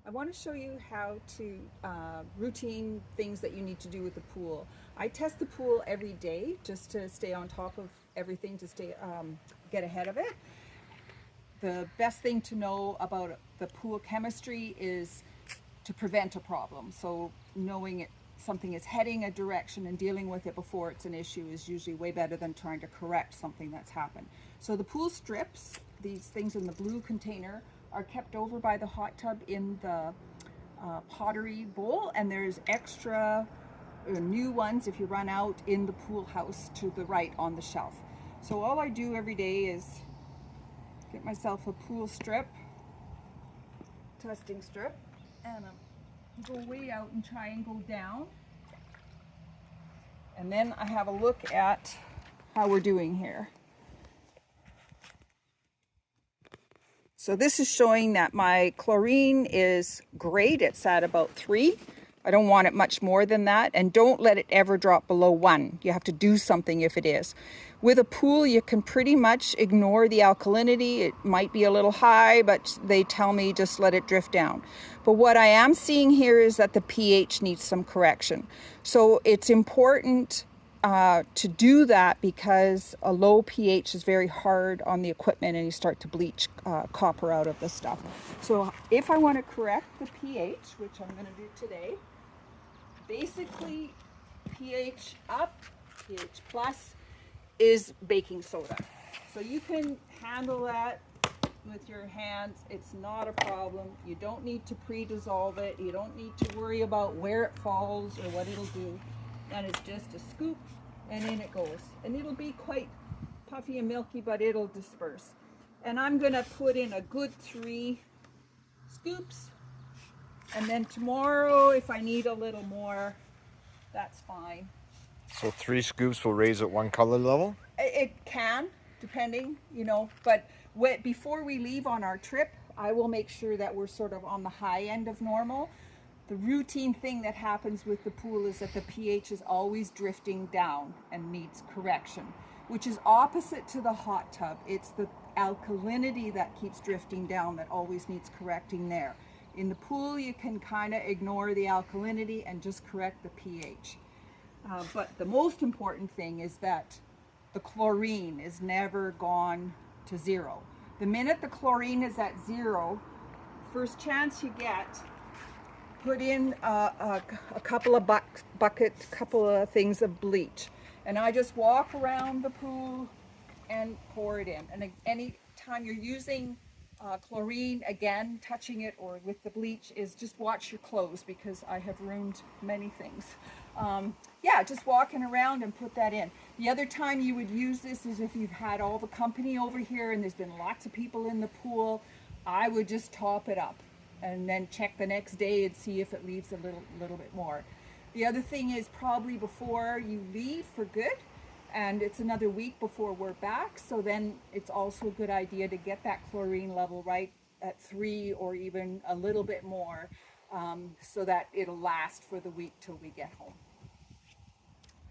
I want to show you how to routine things that you need to do with the pool. I test the pool every day just to stay on top of everything, to stay get ahead of it. The best thing to know about the pool chemistry is to prevent a problem. So knowing something is heading a direction and dealing with it before it's an issue is usually way better than trying to correct something that's happened. So the pool strips, these things in the blue container, are kept over by the hot tub in the pottery bowl, and there's extra new ones if you run out in the pool house to the right on the shelf. So all I do every day is get myself a pool strip, testing strip, and go way out and try and go down. And then I have a look at how we're doing here. So this is showing that my chlorine is great. It's at about 3. I don't want it much more than that. And don't let it ever drop below 1. You have to do something if it is. With a pool, you can pretty much ignore the alkalinity. It might be a little high, but they tell me just let it drift down. But what I am seeing here is that the pH needs some correction. So it's important to do that because a low pH is very hard on the equipment and you start to bleach copper out of the stuff. So if I want to correct the pH, which I'm going to do today, basically pH up, pH plus is baking soda. So you can handle that with your hands. It's not a problem. You don't need to pre-dissolve it. You don't need to worry about where it falls or what it'll do. And it's just a scoop and in it goes. And it'll be quite puffy and milky, but it'll disperse. And I'm gonna put in a good 3 scoops. And then tomorrow, if I need a little more, that's fine. So 3 scoops will raise at 1 color level? It can, depending, but before we leave on our trip, I will make sure that we're sort of on the high end of normal. The routine thing that happens with the pool is that the pH is always drifting down and needs correction, which is opposite to the hot tub. It's the alkalinity that keeps drifting down that always needs correcting there. In the pool, you can kind of ignore the alkalinity and just correct the pH. But the most important thing is that the chlorine is never gone to 0. The minute the chlorine is at 0, first chance you get, put in a couple of buckets, couple of things of bleach. And I just walk around the pool and pour it in. And any time you're using chlorine, again, touching it or with the bleach, is just watch your clothes because I have ruined many things. Yeah, just walking around and put that in. The other time you would use this is if you've had all the company over here and there's been lots of people in the pool. I would just top it up and then check the next day and see if it leaves a little bit more. The other thing is probably before you leave for good, and it's another week before we're back, so then it's also a good idea to get that chlorine level right at 3 or even a little bit more, so that it'll last for the week till we get home.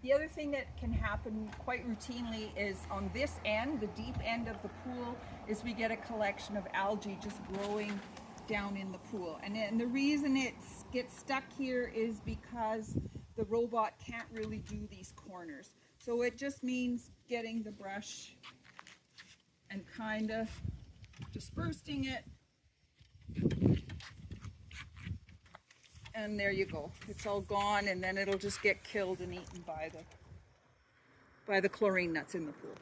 The other thing that can happen quite routinely is on this end, the deep end of the pool, is we get a collection of algae just growing down in the pool. And the reason it gets stuck here is because the robot can't really do these corners. So it just means getting the brush and kind of dispersing it. And there you go. It's all gone, and then it'll just get killed and eaten by the chlorine that's in the pool.